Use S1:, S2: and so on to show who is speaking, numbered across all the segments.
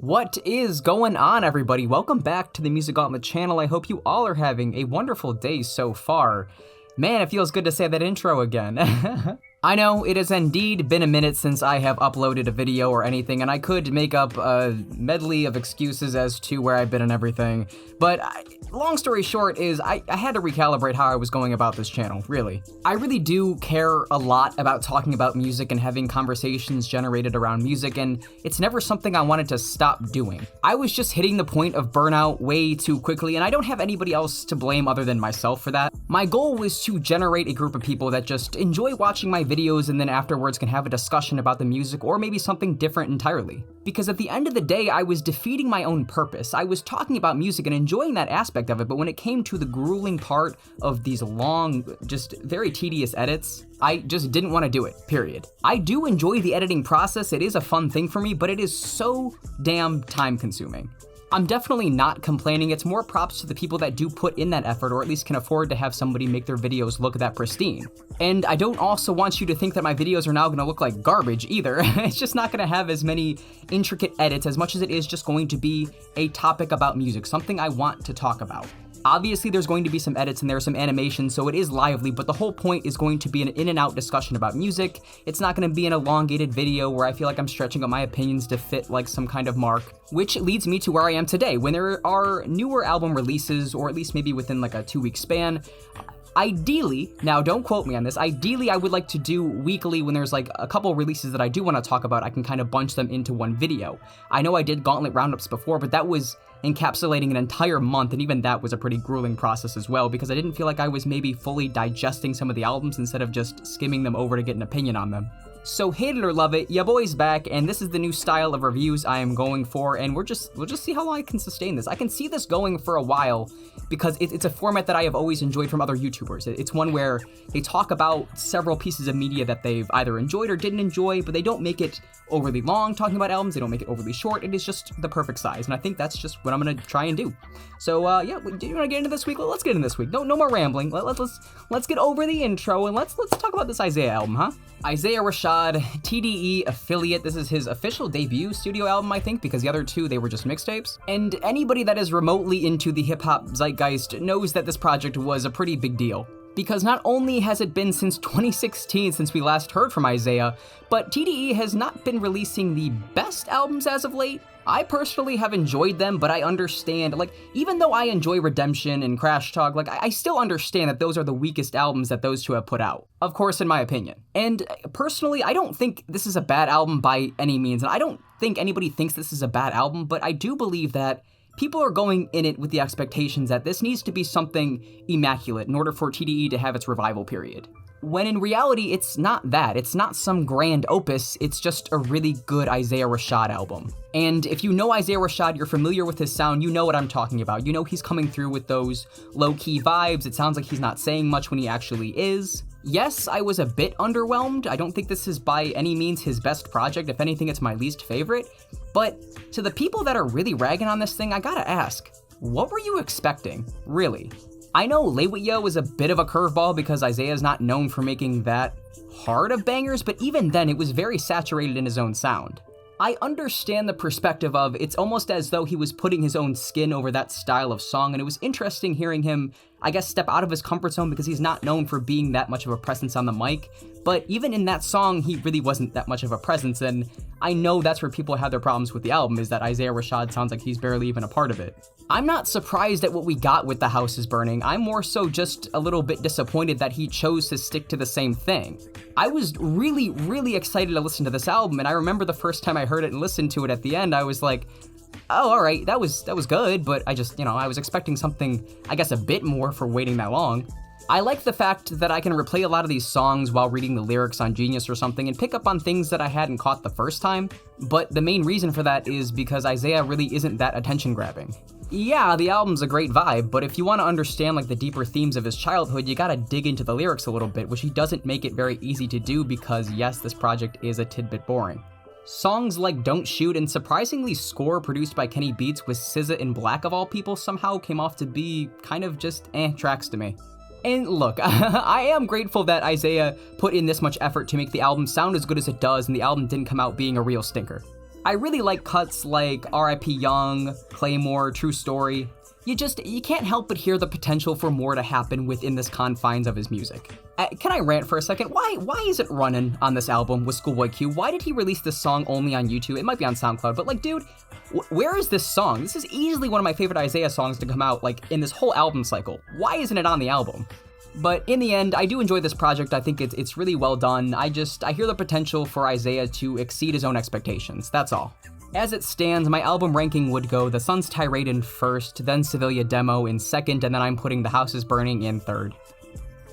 S1: What is going on, everybody? Welcome back to the Music Gauntlet channel. I hope you all are having a wonderful day so far. Man, it feels good to say that intro again. I know, it has indeed been a minute since I have uploaded a video or anything, and I could make up a medley of excuses as to where I've been and everything, but long story short is I had to recalibrate how I was going about this channel, really. I really do care a lot about talking about music and having conversations generated around music, and it's never something I wanted to stop doing. I was just hitting the point of burnout way too quickly, and I don't have anybody else to blame other than myself for that. My goal was to generate a group of people that just enjoy watching my videos and then afterwards can have a discussion about the music or maybe something different entirely. Because at the end of the day, I was defeating my own purpose. I was talking about music and enjoying that aspect of it, but when it came to the grueling part of these long, just very tedious edits, I just didn't want to do it, period. I do enjoy the editing process, it is a fun thing for me, but it is so damn time consuming. I'm definitely not complaining, it's more props to the people that do put in that effort or at least can afford to have somebody make their videos look that pristine. And I don't also want you to think that my videos are now gonna look like garbage either. It's just not gonna have as many intricate edits as much as it is just going to be a topic about music, something I want to talk about. Obviously, there's going to be some edits and there's some animation, so it is lively, but the whole point is going to be an in and out discussion about music. It's not going to be an elongated video where I feel like I'm stretching out my opinions to fit like some kind of mark, which leads me to where I am today. When there are newer album releases, or at least maybe within like a 2-week span, ideally, now don't quote me on this, ideally I would like to do weekly when there's like a couple releases that I do want to talk about. I can kind of bunch them into one video. I know I did Gauntlet roundups before, but that was encapsulating an entire month, and even that was a pretty grueling process as well, because I didn't feel like I was maybe fully digesting some of the albums instead of just skimming them over to get an opinion on them. So hate it or love it, ya boy's back, and this is the new style of reviews I am going for, and we'll just see how long I can sustain this. I can see this going for a while, because it's a format that I have always enjoyed from other YouTubers. It's one where they talk about several pieces of media that they've either enjoyed or didn't enjoy, but they don't make it overly long talking about albums, they don't make it overly short, it is just the perfect size, and I think that's just what I'm gonna try and do. So yeah, do you wanna get into this week? Let's get into this week. No more rambling. Let's get over the intro, and let's talk about this Isaiah album, huh? Isaiah Rashad, TDE affiliate. This is his official debut studio album, I think, because the other two, they were just mixtapes. And anybody that is remotely into the hip-hop zeitgeist knows that this project was a pretty big deal. Because not only has it been since 2016 since we last heard from Isaiah, but TDE has not been releasing the best albums as of late. I personally have enjoyed them, but I understand, like, even though I enjoy Redemption and Crash Talk, like, I still understand that those are the weakest albums that those two have put out. Of course, in my opinion. And personally, I don't think this is a bad album by any means, and I don't think anybody thinks this is a bad album, but I do believe that people are going in it with the expectations that this needs to be something immaculate in order for TDE to have its revival period. When in reality, it's not that. It's not some grand opus, it's just a really good Isaiah Rashad album. And if you know Isaiah Rashad, you're familiar with his sound, you know what I'm talking about. You know he's coming through with those low-key vibes, it sounds like he's not saying much when he actually is. Yes, I was a bit underwhelmed. I don't think this is by any means his best project. If anything, it's my least favorite. But to the people that are really ragging on this thing, I gotta ask, what were you expecting? Really? I know Lay With Ya was a bit of a curveball because Isaiah's not known for making that hard of bangers, but even then it was very saturated in his own sound. I understand the perspective of it's almost as though he was putting his own skin over that style of song, and it was interesting hearing him, I guess, step out of his comfort zone because he's not known for being that much of a presence on the mic, but even in that song, he really wasn't that much of a presence, and I know that's where people have their problems with the album, is that Isaiah Rashad sounds like he's barely even a part of it. I'm not surprised at what we got with The House Is Burning, I'm more so just a little bit disappointed that he chose to stick to the same thing. I was really excited to listen to this album, and I remember the first time I heard it and listened to it at the end, I was like, oh, alright, that was good, but I just, I was expecting something, I guess, a bit more for waiting that long. I like the fact that I can replay a lot of these songs while reading the lyrics on Genius or something and pick up on things that I hadn't caught the first time, but the main reason for that is because Isaiah really isn't that attention-grabbing. Yeah, the album's a great vibe, but if you want to understand like the deeper themes of his childhood, you gotta dig into the lyrics a little bit, which he doesn't make it very easy to do because yes, this project is a tidbit boring. Songs like Don't Shoot and surprisingly Score, produced by Kenny Beats with SZA and Black of all people, somehow came off to be kind of just tracks to me. And look, I am grateful that Isaiah put in this much effort to make the album sound as good as it does and the album didn't come out being a real stinker. I really like cuts like R.I.P. Young, Claymore, True Story. You can't help but hear the potential for more to happen within this confines of his music. Can I rant for a second? Why is it running on this album with Schoolboy Q? Why did he release this song only on YouTube? It might be on SoundCloud, but like, dude, where is this song? This is easily one of my favorite Isaiah songs to come out, like, in this whole album cycle. Why isn't it on the album? But in the end, I do enjoy this project. I think it's really well done. I hear the potential for Isaiah to exceed his own expectations. That's all. As it stands, my album ranking would go The Sun's Tirade in first, then Sevilla Demo in second, and then I'm putting The House is Burning in third.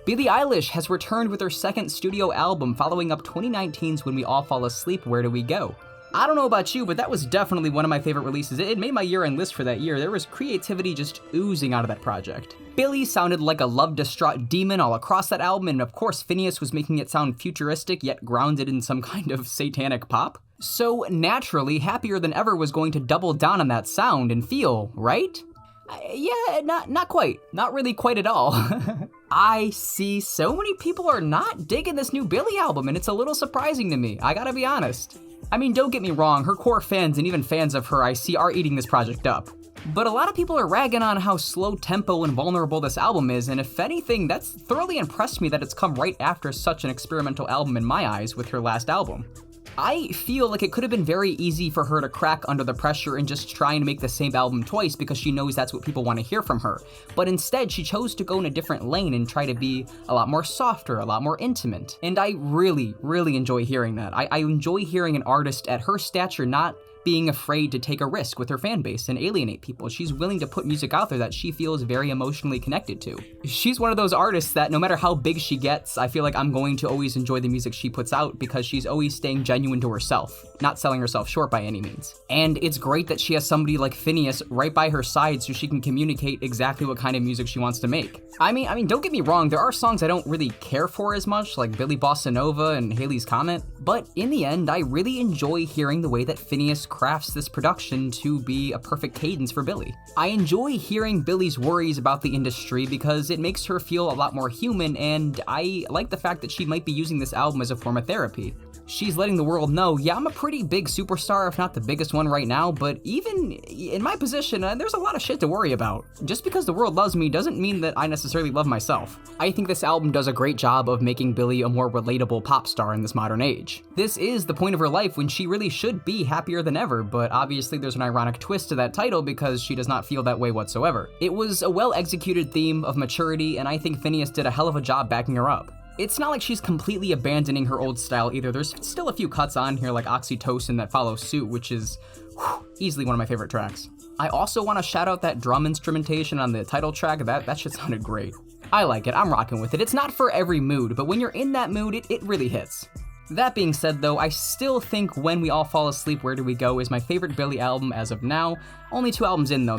S1: Billie Eilish has returned with her second studio album, following up 2019's When We All Fall Asleep, Where Do We Go? I don't know about you, but that was definitely one of my favorite releases. It made my year-end list for that year. There was creativity just oozing out of that project. Billie sounded like a love-distraught demon all across that album, and of course Phineas was making it sound futuristic yet grounded in some kind of satanic pop. So naturally, Happier Than Ever was going to double down on that sound and feel, right? Yeah, not quite. Not really quite at all. I see so many people are not digging this new Billie album, and it's a little surprising to me, I gotta be honest. I mean, don't get me wrong, her core fans and even fans of her I see are eating this project up. But a lot of people are ragging on how slow tempo and vulnerable this album is, and if anything, that's thoroughly impressed me that it's come right after such an experimental album in my eyes with her last album. I feel like it could have been very easy for her to crack under the pressure and just try and make the same album twice because she knows that's what people want to hear from her. But instead, she chose to go in a different lane and try to be a lot more softer, a lot more intimate. And I really, really enjoy hearing that. I enjoy hearing an artist at her stature not being afraid to take a risk with her fan base and alienate people. She's willing to put music out there that she feels very emotionally connected to. She's one of those artists that no matter how big she gets, I feel like I'm going to always enjoy the music she puts out because she's always staying genuine to herself, not selling herself short by any means. And it's great that she has somebody like Phineas right by her side so she can communicate exactly what kind of music she wants to make. I mean, don't get me wrong, there are songs I don't really care for as much, like Billy Bossa Nova and Haley's Comet, but in the end, I really enjoy hearing the way that Phineas crafts this production to be a perfect cadence for Billie. I enjoy hearing Billie's worries about the industry because it makes her feel a lot more human, and I like the fact that she might be using this album as a form of therapy. She's letting the world know, yeah, I'm a pretty big superstar, if not the biggest one right now, but even in my position, there's a lot of shit to worry about. Just because the world loves me doesn't mean that I necessarily love myself. I think this album does a great job of making Billie a more relatable pop star in this modern age. This is the point of her life when she really should be happier than ever, but obviously there's an ironic twist to that title because she does not feel that way whatsoever. It was a well-executed theme of maturity, and I think Phineas did a hell of a job backing her up. It's not like she's completely abandoning her old style either. There's still a few cuts on here like Oxytocin that follow suit, which is easily one of my favorite tracks. I also want to shout out that drum instrumentation on the title track. That shit sounded great. I like it, I'm rocking with it. It's not for every mood, but when you're in that mood, it really hits. That being said though, I still think When We All Fall Asleep, Where Do We Go is my favorite Billie album as of now. Only 2 albums in though,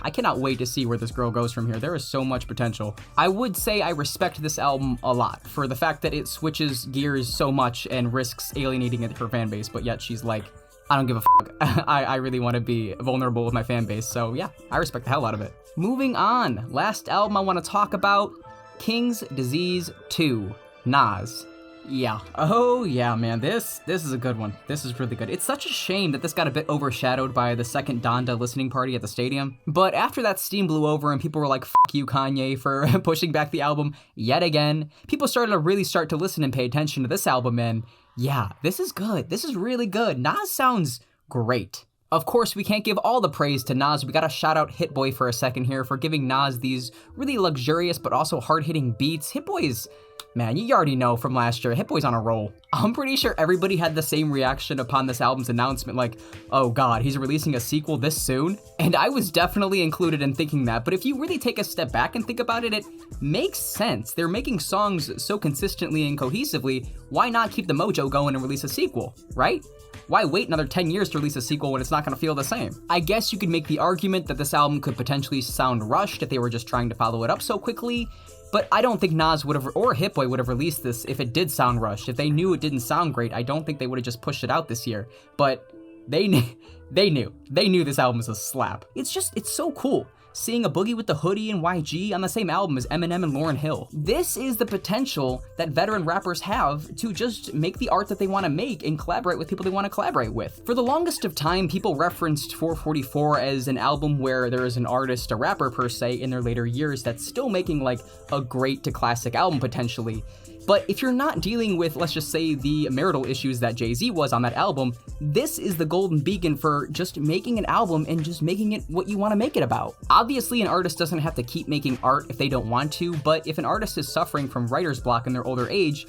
S1: I cannot wait to see where this girl goes from here. There is so much potential. I would say I respect this album a lot for the fact that it switches gears so much and risks alienating her fan base, but yet she's like, I don't give a fuck. I really want to be vulnerable with my fan base, so yeah, I respect the hell out of it. Moving on, last album I want to talk about, King's Disease 2, Nas. Yeah. Oh yeah, man, this is a good one. This is really good. It's such a shame that this got a bit overshadowed by the second Donda listening party at the stadium. But after that steam blew over and people were like, fuck you, Kanye, for pushing back the album yet again, people started to really start to listen and pay attention to this album, and yeah, this is good. This is really good. Nas sounds great. Of course, we can't give all the praise to Nas. We gotta shout out Hit Boy for a second here for giving Nas these really luxurious but also hard-hitting beats. Hit Boy's, man, you already know from last year, Hit Boy's on a roll. I'm pretty sure everybody had the same reaction upon this album's announcement, like, oh god, he's releasing a sequel this soon? And I was definitely included in thinking that, but if you really take a step back and think about it, it makes sense. They're making songs so consistently and cohesively, why not keep the mojo going and release a sequel, right? Why wait another 10 years to release a sequel when it's not gonna feel the same? I guess you could make the argument that this album could potentially sound rushed if they were just trying to follow it up so quickly, but I don't think Nas would have, or Hit Boy would have released this if it did sound rushed. If they knew it didn't sound great, I don't think they would have just pushed it out this year. But They knew this album was a slap. It's so cool. Seeing a Boogie with the Hoodie and YG on the same album as Eminem and Lauryn Hill. This is the potential that veteran rappers have to just make the art that they want to make and collaborate with people they want to collaborate with. For the longest of time, people referenced 444 as an album where there is an artist, a rapper per se, in their later years that's still making like a great to classic album potentially. But if you're not dealing with, let's just say, the marital issues that Jay-Z was on that album, this is the golden beacon for just making an album and just making it what you want to make it about. Obviously, an artist doesn't have to keep making art if they don't want to, but if an artist is suffering from writer's block in their older age,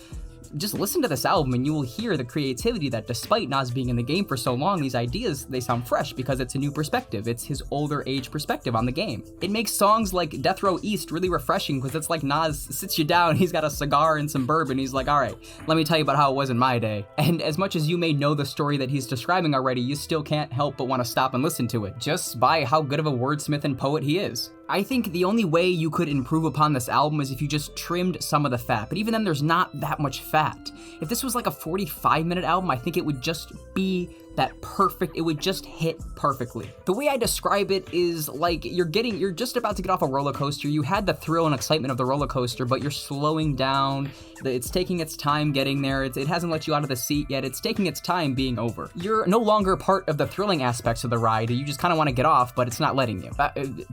S1: just listen to this album and you will hear the creativity that despite Nas being in the game for so long, these ideas, they sound fresh because it's a new perspective. It's his older age perspective on the game. It makes songs like Death Row East really refreshing because it's like Nas sits you down, he's got a cigar and some bourbon, he's like, all right, let me tell you about how it was in my day. And as much as you may know the story that he's describing already, you still can't help but want to stop and listen to it, just by how good of a wordsmith and poet he is. I think the only way you could improve upon this album is if you just trimmed some of the fat, but even then there's not that much fat. If this was like a 45-minute album, I think it would just be that perfect, it would just hit perfectly. The way I describe it is like you're just about to get off a roller coaster. You had the thrill and excitement of the roller coaster, but you're slowing down. It's taking its time getting there. It hasn't let you out of the seat yet. It's taking its time being over. You're no longer part of the thrilling aspects of the ride. You just kind of want to get off, but it's not letting you.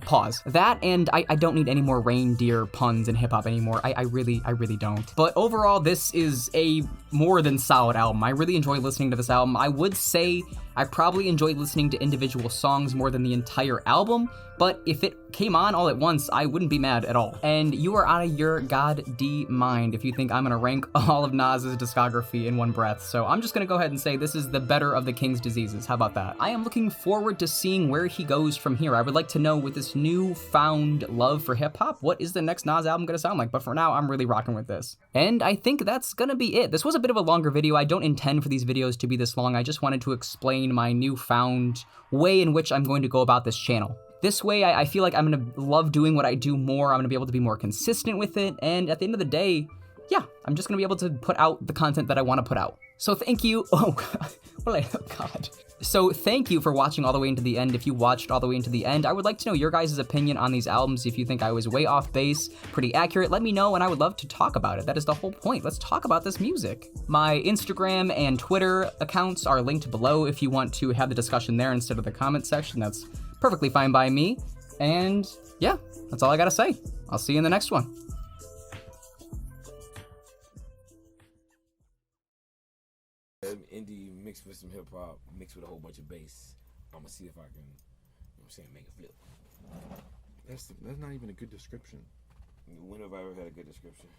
S1: Pause. That, and I don't need any more reindeer puns in hip hop anymore. I really don't. But overall, this is a more than solid album. I really enjoy listening to this album. I would say I probably enjoyed listening to individual songs more than the entire album, but if it came on all at once, I wouldn't be mad at all. And you are out of your god-d mind if you think I'm gonna rank all of Nas's discography in one breath, so I'm just gonna go ahead and say this is the better of the King's diseases. How about that? I am looking forward to seeing where he goes from here. I would like to know, with this newfound love for hip-hop, what is the next Nas album gonna sound like? But for now, I'm really rocking with this. And I think that's gonna be it. This was a bit of a longer video. I don't intend for these videos to be this long. I just wanted to explain my newfound way in which I'm going to go about this channel. This way, I feel like I'm gonna love doing what I do more. I'm gonna be able to be more consistent with it, and at the end of the day, yeah, I'm just gonna be able to put out the content that I wanna put out. So thank you, oh God. So thank you for watching all the way into the end. If you watched all the way into the end, I would like to know your guys' opinion on these albums. If you think I was way off base, pretty accurate, let me know and I would love to talk about it. That is the whole point. Let's talk about this music. My Instagram and Twitter accounts are linked below if you want to have the discussion there instead of the comment section. That's perfectly fine by me. And yeah, that's all I gotta say. I'll see you in the next one.
S2: Indie mixed with some hip hop, mixed with a whole bunch of bass. I'm gonna see if I can, you know what I'm saying, make it flip.
S3: That's not even a good description.
S2: When have I ever had a good description?